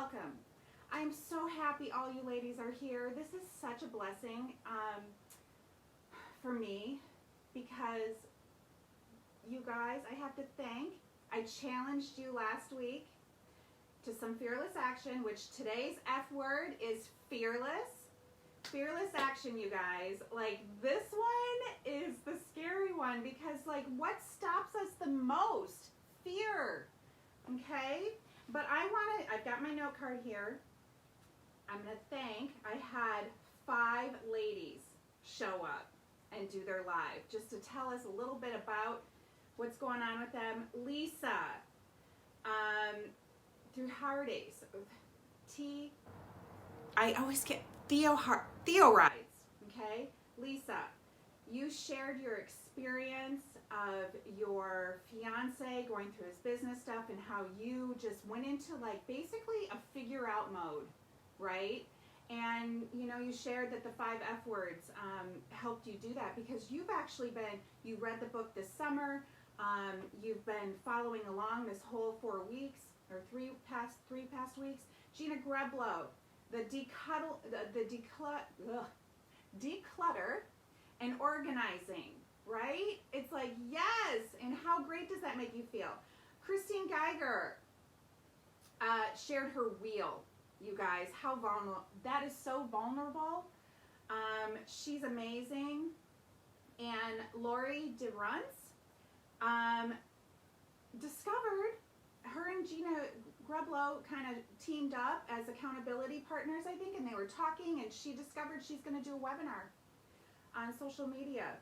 welcome. I'm so happy all you ladies are here. This is such a blessing for me because you guys, I have to thank, I challenged you last week to some fearless action, which today's F word is fearless. Fearless action, you guys. Like, this one is the scary one because, like, what stops us the most? Fear. Okay? But I've got my note card here. I'm going to thank, I had 5 ladies show up and do their live just to tell us a little bit about what's going on with them. Lisa, through holidays, I always get Theo rides, okay? Lisa, you shared your experience of your fiance going through his business stuff and how you just went into like basically a figure out mode, right? And you know, you shared that the 5 F words helped you do that because you've actually you read the book this summer, you've been following along this whole 4 weeks or three past weeks. Gina Greblow, the declutter and organizing, right? It's like, yes, and how great does that make you feel? Christine Geiger shared her wheel, you guys. How vulnerable. That is so vulnerable. She's amazing. And Lori DeRunce discovered, her and Gina Greblow kind of teamed up as accountability partners, I think, and they were talking, and she discovered she's going to do a webinar on social media.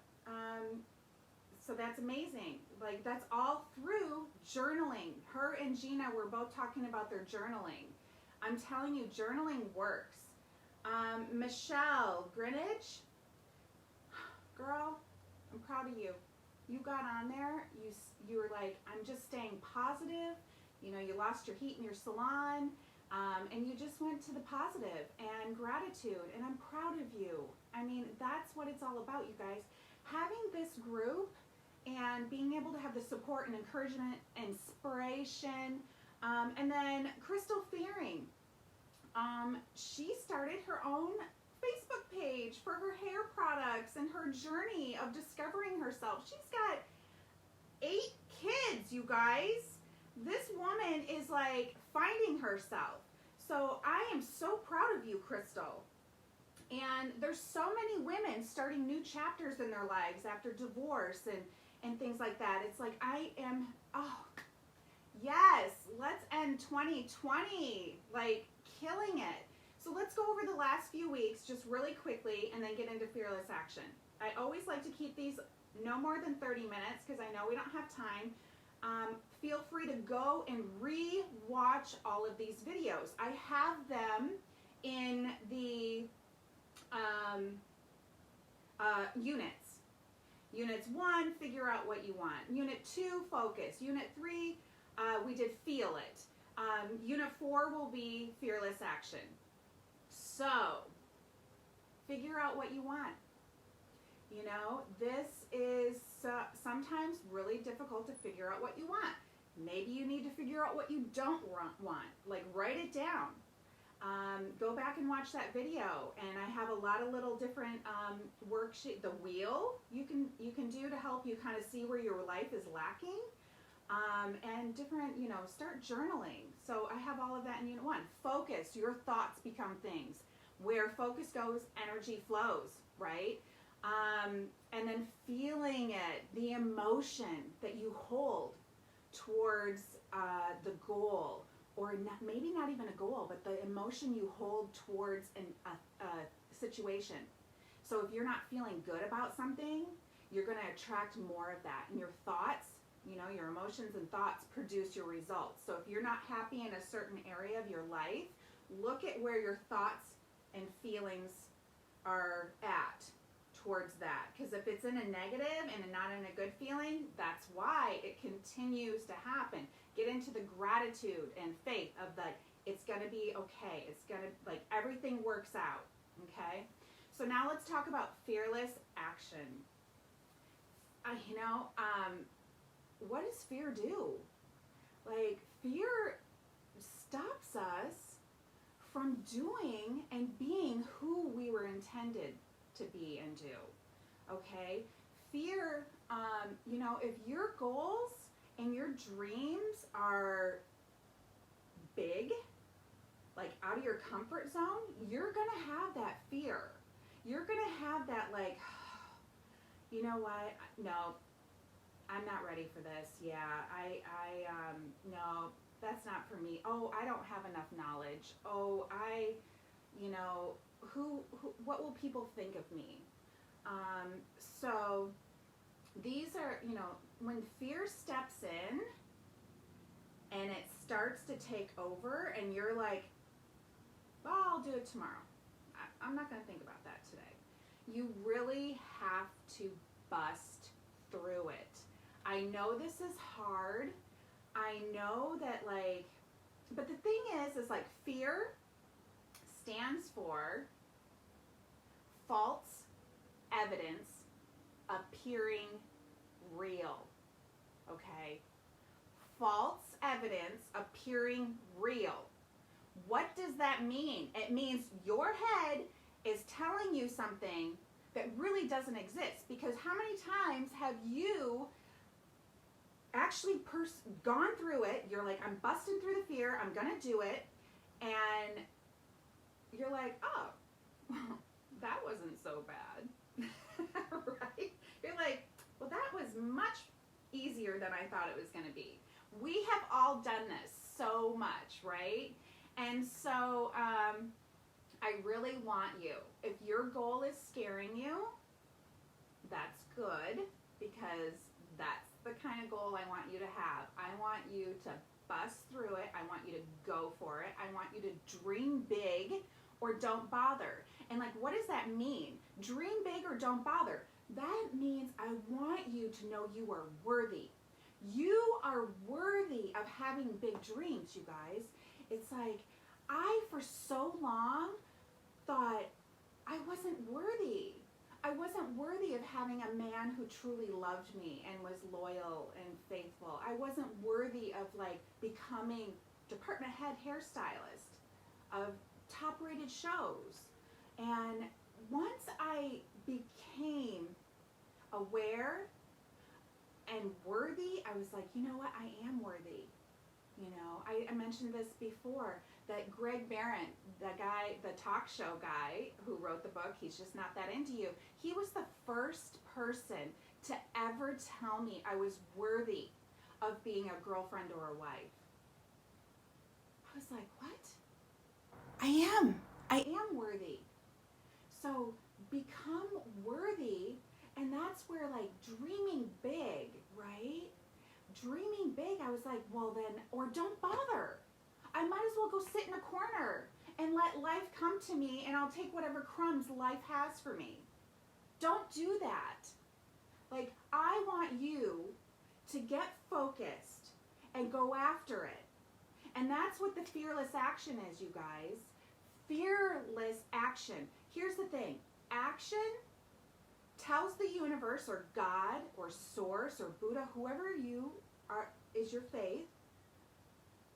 So that's amazing. Like, that's all through journaling. Her and Gina were both talking about their journaling. I'm telling you, journaling works. Michelle Greenwich, girl, I'm proud of you. You got on there. You were like, I'm just staying positive. You know, you lost your heat in your salon, and you just went to the positive and gratitude, and I'm proud of you. I mean, that's what it's all about, you guys. Having this group and being able to have the support and encouragement, inspiration, and then Crystal Fearing, she started her own Facebook page for her hair products and her journey of discovering herself. She's got 8 kids, you guys. This woman is like finding herself. So I am so proud of you, Crystal. And there's so many women starting new chapters in their lives after divorce and things like that. It's like yes, let's end 2020, like killing it. So let's go over the last few weeks just really quickly and then get into fearless action. I always like to keep these no more than 30 minutes because I know we don't have time. Feel free to go and re-watch all of these videos. I have them in the units. Units 1, figure out what you want. Unit 2, focus. Unit 3, we did feel it. Unit 4 will be fearless action. So, figure out what you want. You know, this is sometimes really difficult to figure out what you want. Maybe you need to figure out what you don't want. Like, write it down. Go back and watch that video, and I have a lot of little different worksheet. The wheel you can do to help you kind of see where your life is lacking, and different, you know, start journaling. So I have all of that in Unit 1. Focus. Your thoughts become things. Where focus goes, energy flows, right? And then feeling it, the emotion that you hold towards the goal, or maybe not even a goal, but the emotion you hold towards a situation. So if you're not feeling good about something, you're going to attract more of that. And your thoughts, you know, your emotions and thoughts produce your results. So if you're not happy in a certain area of your life, look at where your thoughts and feelings are at towards that. Because if it's in a negative and not in a good feeling, that's why it continues to happen. Get into the gratitude and faith of it's going to be okay. It's going to, like, everything works out. Okay? So now let's talk about fearless action. What does fear do? Like, fear stops us from doing and being who we were intended to be and do. Okay? Fear, if your goals and your dreams are big, like out of your comfort zone, you're going to have that fear. You're going to have that like, you know what? No, I'm not ready for this. Yeah, no, that's not for me. Oh, I don't have enough knowledge. Oh, what will people think of me? So these are, when fear steps in and it starts to take over and you're like, well, I'll do it tomorrow. I'm not going to think about that today. You really have to bust through it. I know this is hard. I know that but the thing is like fear stands for false evidence appearing real. Okay? False evidence appearing real. What does that mean? It means your head is telling you something that really doesn't exist. Because how many times have you actually gone through it? You're like, I'm busting through the fear. I'm going to do it. And you're like, oh, that wasn't so bad. Right? You're like, well, that was much easier than I thought it was going to be. We have all done this so much, right? And so I really want you, if your goal is scaring you, that's good, because that's the kind of goal I want you to have. I want you to bust through it. I want you to go for it. I want you to dream big or don't bother. And like, what does that mean? Dream big or don't bother. That means I want you to know you are worthy. You are worthy of having big dreams, you guys. It's like, I, for so long, thought I wasn't worthy. I wasn't worthy of having a man who truly loved me and was loyal and faithful. I wasn't worthy of becoming department head hairstylist of top-rated shows. And once I became aware and worthy, I was like, you know what? I am worthy. I mentioned this before, that Greg Barron, the talk show guy who wrote the book, He's Just Not That Into You, he was the first person to ever tell me I was worthy of being a girlfriend or a wife. I was like, what? I am worthy. So become worthy, and that's where dreaming big, right? Dreaming big, I was like, well then, or don't bother. I might as well go sit in a corner and let life come to me, and I'll take whatever crumbs life has for me. Don't do that. I want you to get focused and go after it. And that's what the fearless action is, you guys. Fearless action. Here's the thing. Action tells the universe or God or Source or Buddha, whoever you are, is your faith,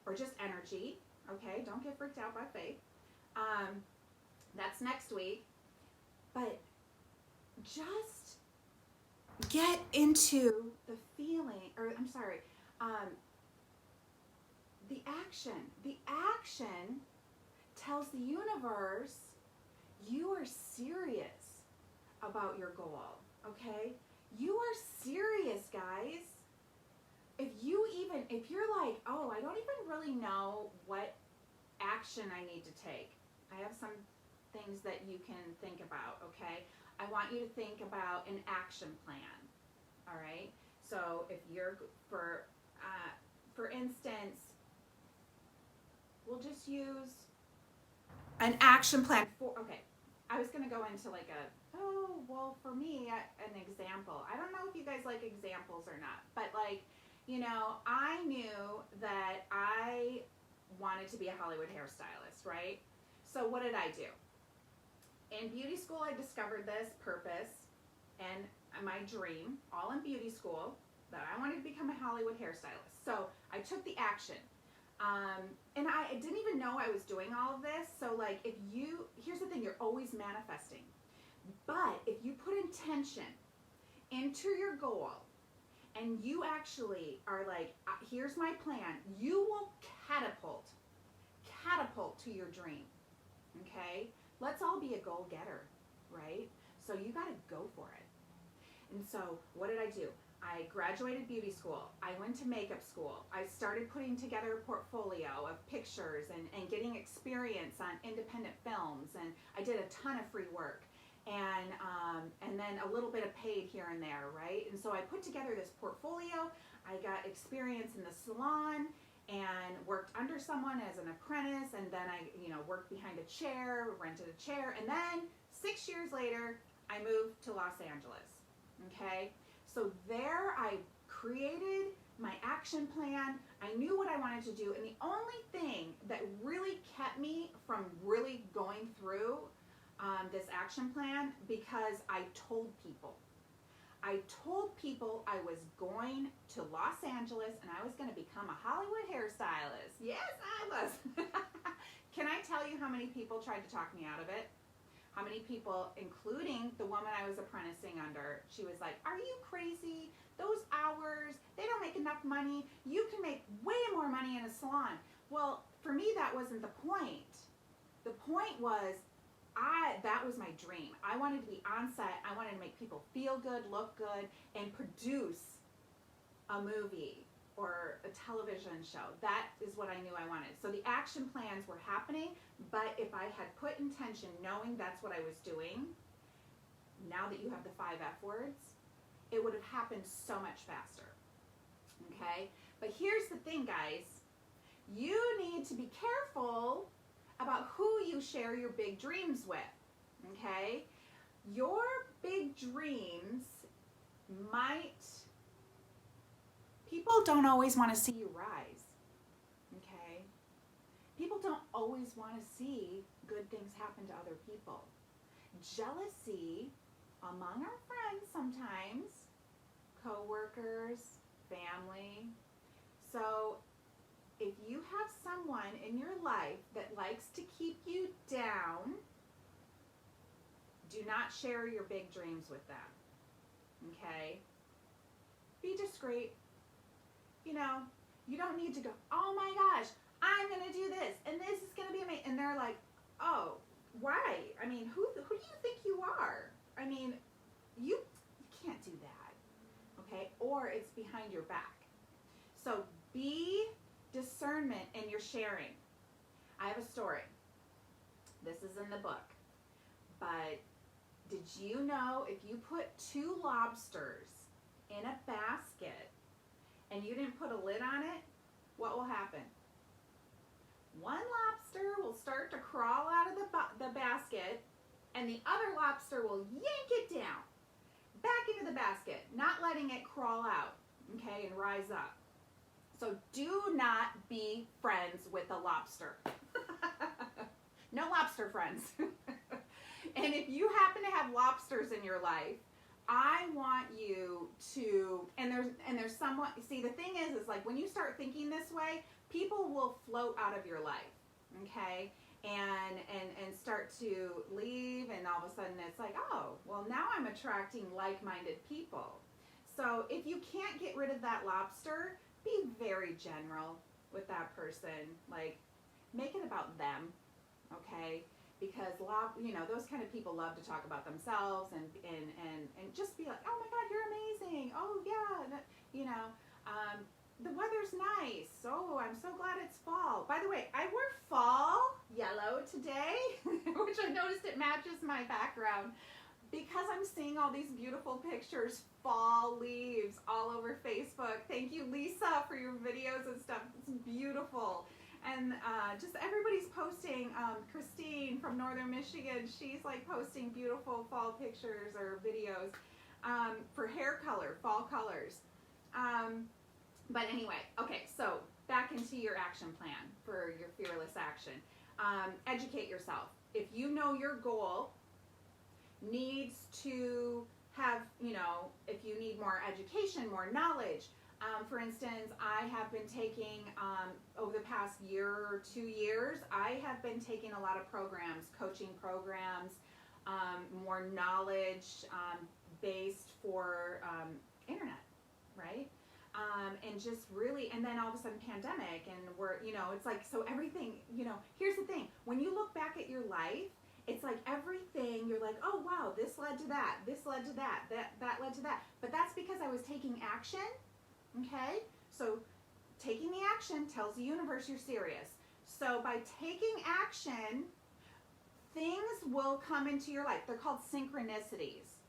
or just energy, okay? Don't get freaked out by faith. That's next week. But just get into the feeling, the action. The action tells the universe you are serious about your goal, okay? You are serious, guys. If you're like, oh, I don't even really know what action I need to take, I have some things that you can think about, okay? I want you to think about an action plan, all right? So if you're, for instance, we'll just use an action plan for, okay, I was going to go into for me, an example. I don't know if you guys like examples or not, but I knew that I wanted to be a Hollywood hairstylist, right? So what did I do? In beauty school, I discovered this purpose and my dream, all in beauty school, that I wanted to become a Hollywood hairstylist. So I took the action. And I didn't even know I was doing all of this. So like here's the thing, you're always manifesting. But if you put intention into your goal and you actually are like, here's my plan, you will catapult to your dream. Okay? Let's all be a goal getter, right? So you got to go for it. And so what did I do? I graduated beauty school. I went to makeup school. I started putting together a portfolio of pictures and getting experience on independent films. And I did a ton of free work. And then a little bit of paid here and there, right? And so I put together this portfolio. I got experience in the salon and worked under someone as an apprentice. And then I, worked behind a chair, rented a chair. And then 6 years later, I moved to Los Angeles, okay? So there I created my action plan. I knew what I wanted to do. And the only thing that really kept me from really going through this action plan, because I told people I was going to Los Angeles and I was going to become a Hollywood hairstylist. Yes, I was. Can I tell you how many people tried to talk me out of it? How many people, including the woman I was apprenticing under, she was like, are you crazy? Those hours, they don't make enough money. You can make way more money in a salon. Well, for me, that wasn't the point. The point was, that was my dream. I wanted to be on set. I wanted to make people feel good, look good, and produce a movie or a television show. That is what I knew I wanted. So the action plans were happening, but if I had put intention, knowing that's what I was doing, now that you have the 5 F words, it would have happened so much faster. Okay? But here's the thing, guys. You need to be careful about who you share your big dreams with. Okay? Your big dreams people don't always want to see you rise. Okay? People don't always want to see good things happen to other people. Jealousy among our friends sometimes, co-workers, family. So if you have someone in your life that likes to keep you down, do not share your big dreams with them. Okay? Be discreet. You don't need to go, oh my gosh, I'm going to do this, and this is going to be amazing. And they're like, oh, why? I mean, who do you think you are? I mean, you can't do that. Okay? Or it's behind your back. So be discernment in your sharing. I have a story. This is in the book. But did you know if you put 2 lobsters in a basket and you didn't put a lid on it, what will happen? One lobster will start to crawl out of the basket, and the other lobster will yank it down, back into the basket, not letting it crawl out, okay, and rise up. So do not be friends with a lobster. No lobster friends. And if you happen to have lobsters in your life, I want you to, and there's someone, see, the thing is like when you start thinking this way, people will float out of your life, okay? And start to leave, and all of a sudden it's like, oh, well, now I'm attracting like-minded people. So if you can't get rid of that lobster, be very general with that person. Like, make it about them, okay? Because those kind of people love to talk about themselves and just be like, oh my God, you're amazing. Oh yeah, the weather's nice. Oh, I'm so glad it's fall. By the way, I wore fall yellow today, which I noticed it matches my background because I'm seeing all these beautiful pictures, fall leaves all over Facebook. Thank you, Lisa, for your videos and stuff. It's beautiful. And just everybody's posting. Christine from Northern Michigan, she's like posting beautiful fall pictures or videos for hair color, fall colors. But anyway, okay, so back into your action plan for your fearless action. Educate yourself. If you know your goal needs to have, if you need more education, more knowledge, For instance, I have been taking, over the past year or 2 years, I have been taking a lot of programs, coaching programs, more knowledge based for internet, right? And just really, and then all of a sudden pandemic, and we're, it's like, so everything, here's the thing, when you look back at your life, it's like everything, you're like, oh wow, this led to that, this led to that, that led to that. But that's because I was taking action, okay? So taking the action tells the universe you're serious. So by taking action, things will come into your life. They're called synchronicities,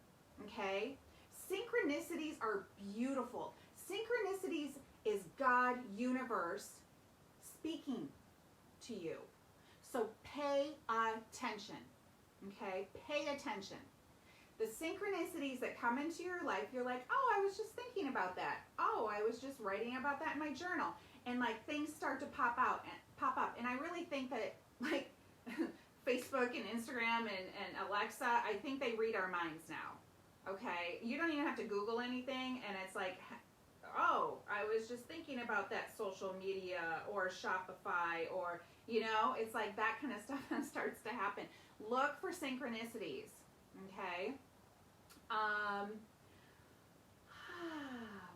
okay? Synchronicities are beautiful. Synchronicities is God, universe, speaking to you. So pay attention, okay? Pay attention. The synchronicities that come into your life, you're like, oh, I was just thinking about that. Oh, I was just writing about that in my journal. And like things start to pop up. And I really think that like Facebook and Instagram and Alexa, I think they read our minds now, okay? You don't even have to Google anything, and it's like, oh, I was just thinking about that social media or Shopify, or, it's like that kind of stuff starts to happen. Look for synchronicities, okay?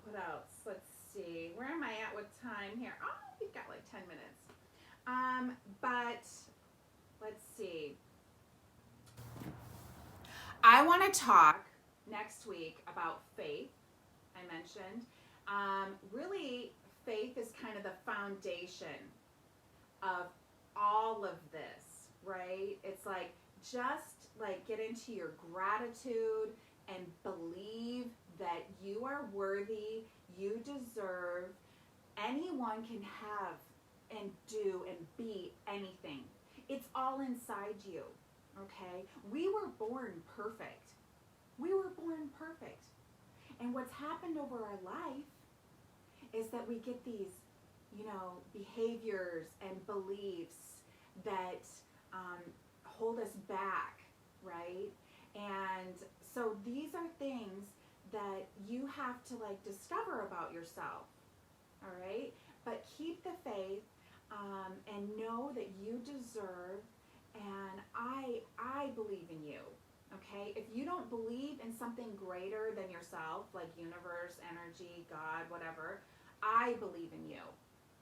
What else? Let's see. Where am I at with time here? Oh, we've got like 10 minutes. But let's see. I want to talk next week about faith, I mentioned. Really, faith is kind of the foundation of all of this, right? It's like, just like get into your gratitude and believe that you are worthy, you deserve, anyone can have and do and be anything. It's all inside you, okay? We were born perfect. We were born perfect. And what's happened over our life is that we get these, behaviors and beliefs that hold us back, right? And so these are things that you have to like discover about yourself, all right? But keep the faith and know that you deserve, and I believe in you, okay? If you don't believe in something greater than yourself, like universe, energy, God, whatever, I believe in you,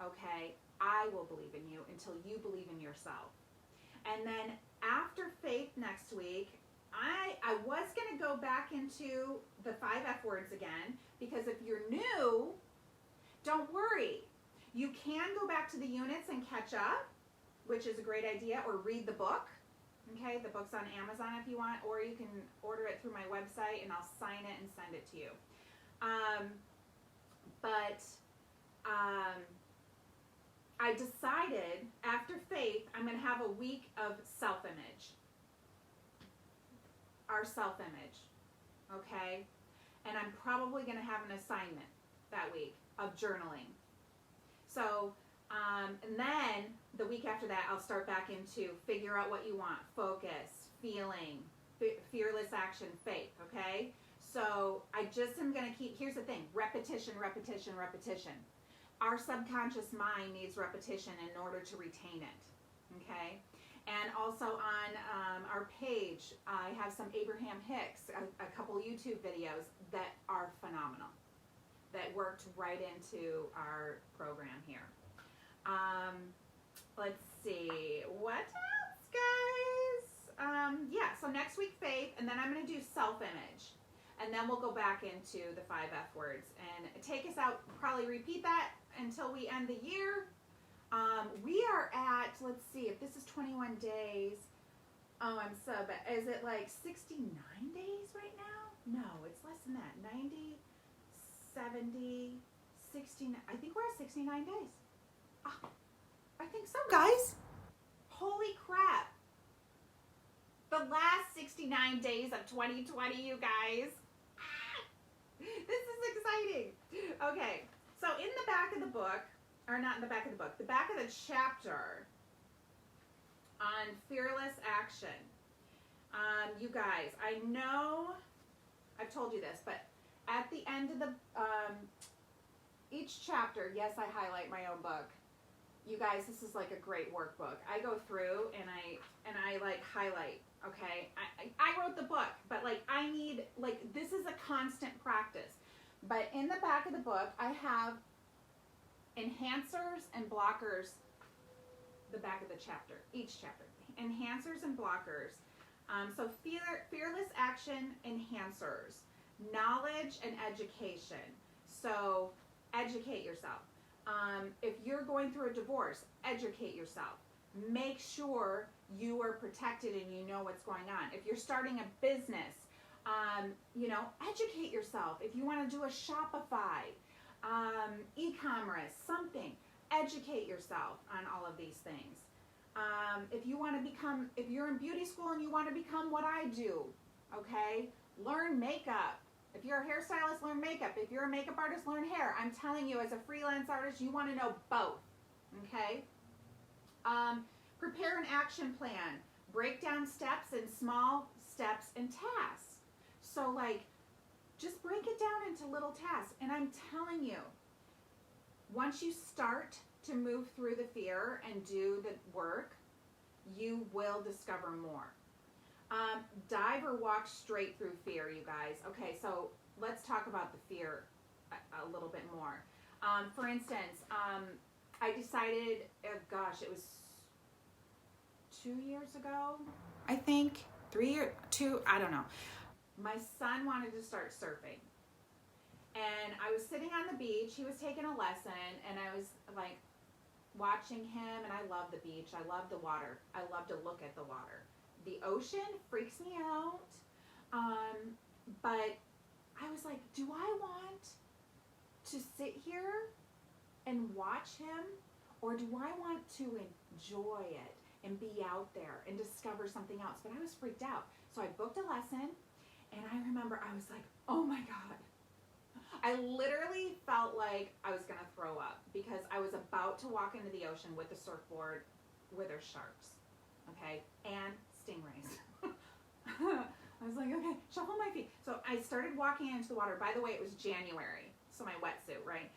okay? I will believe in you until you believe in yourself. And then after faith next week, I was going to go back into the 5 F words again, because if you're new, don't worry. You can go back to the units and catch up, which is a great idea, or read the book. Okay, the book's on Amazon if you want, or you can order it through my website and I'll sign it and send it to you. I decided after faith, I'm going to have a week of self-image. Our self-image, okay? And I'm probably going to have an assignment that week of journaling. So, and then the week after that, I'll start back into figure out what you want, focus, feeling, fearless action, faith, okay? So I just am going to keep, here's the thing, repetition, repetition, repetition. Our subconscious mind needs repetition in order to retain it, okay? And also on our page, I have some Abraham Hicks, a couple YouTube videos that are phenomenal, that worked right into our program here. Let's see, what else, guys? Yeah, so next week, faith, and then I'm going to do self-image. And then we'll go back into the 5 F words and take us out, probably repeat that until we end the year. We are at, let's see, if this is 21 days, oh, I'm so bad. Is it like 69 days right now? No, it's less than that. 90, 70, 69. I think we're at 69 days. Oh, I think so, guys. Holy crap. The last 69 days of 2020, you guys. This is exciting. Okay, so in the back of the book, or not in the back of the book, the back of the chapter on fearless action. You guys, I know I've told you this, but at the end of the Each chapter, yes, I highlight my own book. You guys, this is like a great workbook. I go through and I like highlight. Okay, I wrote the book, but like I need, like, this is a constant practice. But in the back of the book, I have enhancers and blockers. The back of the chapter, each chapter, enhancers and blockers. So fearless action enhancers, knowledge and education. So educate yourself. If you're going through a divorce, educate yourself. Make sure you are protected and you know what's going on. If you're starting a business, educate yourself. If you want to do a Shopify, e-commerce, something, educate yourself on all of these things. If you're in beauty school and you want to become what I do, okay, learn makeup. If you're a hairstylist, learn makeup. If you're a makeup artist, learn hair. I'm telling you, as a freelance artist, you want to know both, okay? Prepare an action plan. Break down steps in small steps and tasks. So, like, just break it down into little tasks. And I'm telling you, once you start to move through the fear and do the work, you will discover more. Dive or walk straight through fear, you guys. Okay, so let's talk about the fear a little bit more. For instance, I decided, it was 2 years ago, I think, 2, I don't know. My son wanted to start surfing. And I was sitting on the beach, he was taking a lesson, and I was like watching him, and I love the beach, I love the water, I love to look at the water. The ocean freaks me out, but I was like, do I want to sit here and watch him, or do I want to enjoy it and be out there and discover something else? But I was freaked out. So I booked a lesson, and I remember I was like, oh my God. I literally felt like I was going to throw up because I was about to walk into the ocean with a surfboard where there's sharks, okay, and stingrays. I was like, okay, shuffle my feet. So I started walking into the water. By the way, it was January, so my wetsuit, right?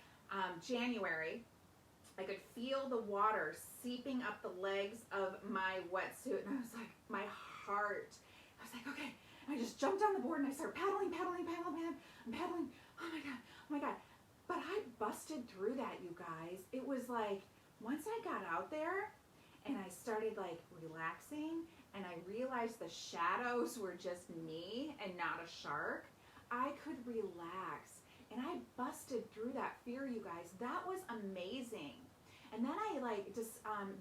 January, I could feel the water seeping up the legs of my wetsuit, and I was like, my heart, I was like, okay. I just jumped on the board and I started paddling. I'm paddling. Oh my God. But I busted through that, you guys. It was like, once I got out there and I started like relaxing and I realized the shadows were just me and not a shark, I could relax. And I busted through that fear, you guys. That was amazing. And then I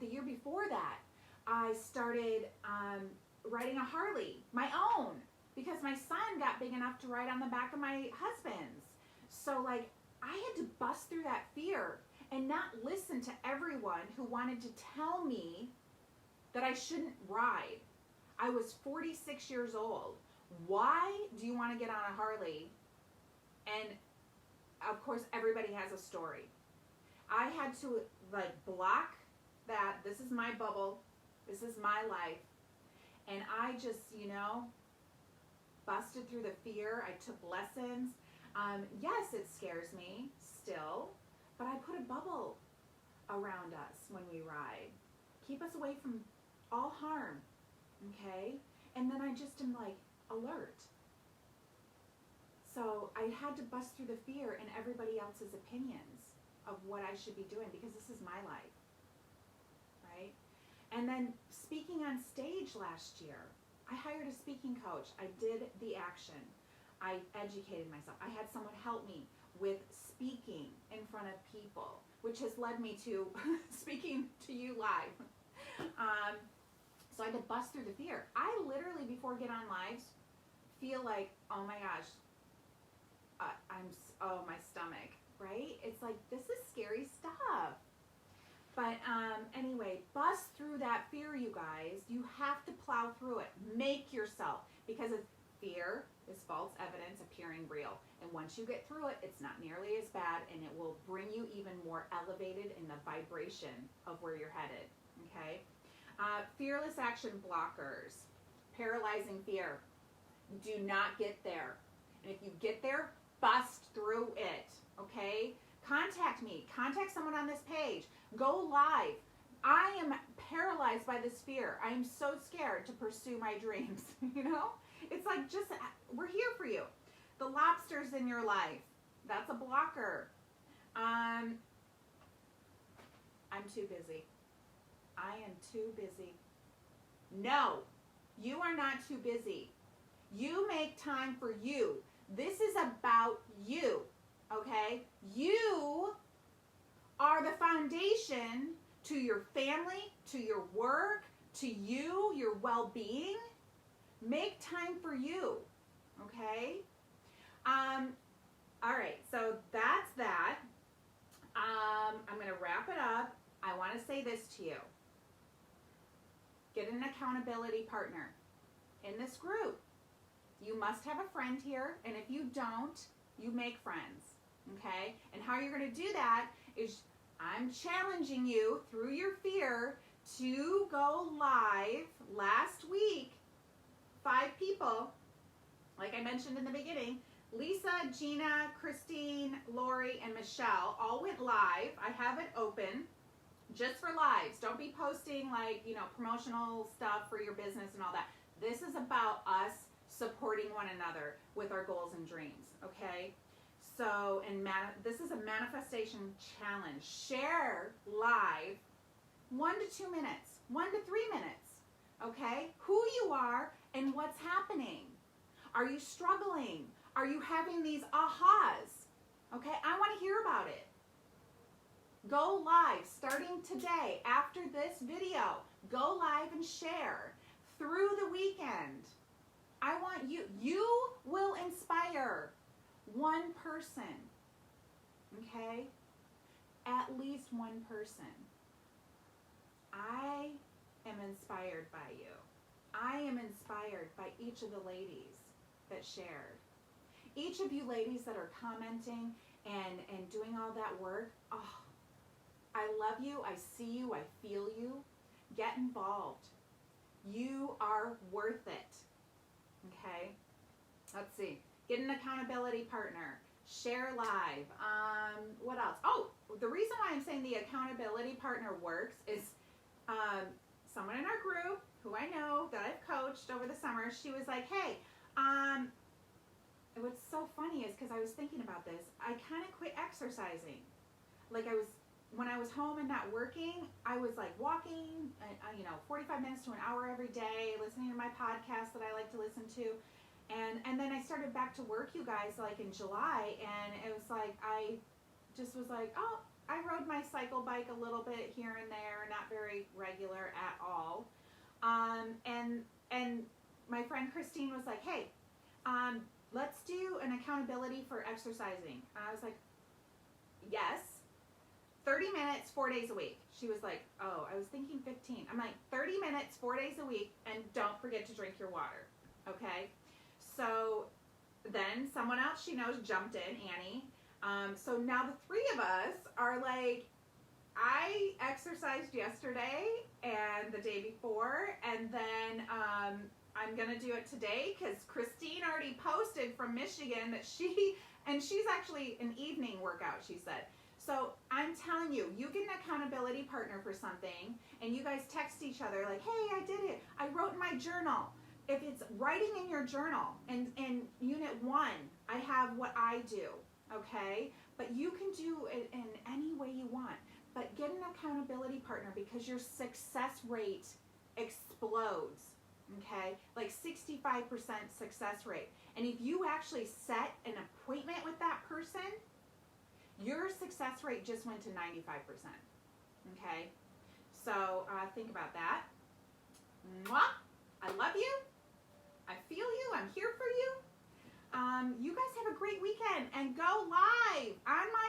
the year before that, I started riding a Harley, my own, because my son got big enough to ride on the back of my husband's. So like, I had to bust through that fear and not listen to everyone who wanted to tell me that I shouldn't ride. I was 46 years old. Why do you want to get on a Harley? And of course, everybody has a story. I had to like block that. This is my bubble. This is my life. And I just, busted through the fear. I took lessons. Yes, it scares me still, but I put a bubble around us when we ride. Keep us away from all harm, okay? And then I just am like alert. So I had to bust through the fear and everybody else's opinions of what I should be doing because this is my life, right? And then speaking on stage last year, I hired a speaking coach. I did the action. I educated myself. I had someone help me with speaking in front of people, which has led me to speaking to you live. So I had to bust through the fear. I literally, before I get on lives, feel like, oh my gosh, my stomach, right? It's like, this is scary stuff. But anyway, bust through that fear, you guys. You have to plow through it. Make yourself, because fear is false evidence appearing real. And once you get through it, it's not nearly as bad, and it will bring you even more elevated in the vibration of where you're headed, okay? Fearless action blockers, paralyzing fear. Do not get there. And if you get there, bust through it, okay? contact me. Contact someone on this page. Go live. I am paralyzed by this fear. I am so scared to pursue my dreams. You know? It's like, just, we're here for you. The lobsters in your life. That's a blocker. I'm too busy. I am too busy. No, you are not too busy. You make time for you. This is about you, okay? You are the foundation to your family, to your work, to you, your well-being. Make time for you, okay? All right, so that's that. I'm going to wrap it up. I want to say this to you. Get an accountability partner in this group. You must have a friend here, and if you don't, you make friends, okay? And how you're going to do that is I'm challenging you through your fear to go live. Last week, 5 people, like I mentioned in the beginning, Lisa, Gina, Christine, Lori, and Michelle all went live. I have it open just for lives. Don't be posting like, promotional stuff for your business and all that. This is about us supporting one another with our goals and dreams, okay? So, this is a manifestation challenge. Share live 1 to 2 minutes, 1 to 3 minutes, okay? Who you are and what's happening. Are you struggling? Are you having these ahas? Okay, I want to hear about it. Go live starting today after this video. Go live and share through the weekend. I want you will inspire one person, okay? At least one person. I am inspired by you. I am inspired by each of the ladies that shared. Each of you ladies that are commenting and doing all that work, I love you, I see you, I feel you. Get involved. You are worth it. Okay? Let's see. Get an accountability partner. Share live. What else? Oh, the reason why I'm saying the accountability partner works is someone in our group who I know that I've coached over the summer, she was like, hey, what's so funny is because I was thinking about this, I kind of quit exercising. Like when I was home and not working, I was like walking, 45 minutes to an hour every day, listening to my podcast that I like to listen to. And then I started back to work, you guys, like in July, and it was like, I just was like, I rode my cycle bike a little bit here and there, not very regular at all. And my friend Christine was like, hey, let's do an accountability for exercising. And I was like, yes. 30 minutes, 4 days a week. She was like, I was thinking 15. I'm like, 30 minutes, 4 days a week, and don't forget to drink your water, okay? So then someone else she knows jumped in, Annie. So now the 3 of us are like, I exercised yesterday and the day before, and then I'm going to do it today because Christine already posted from Michigan that she's actually an evening workout, she said. So I'm telling you, you get an accountability partner for something, and you guys text each other like, hey, I did it. I wrote in my journal. If it's writing in your journal, and in Unit 1, I have what I do, okay? But you can do it in any way you want. But get an accountability partner because your success rate explodes, okay? Like 65% success rate. And if you actually set an appointment with that person, your success rate just went to 95%, okay? So think about that. Mwah! I love you. I feel you. I'm here for you. You guys have a great weekend and go live on my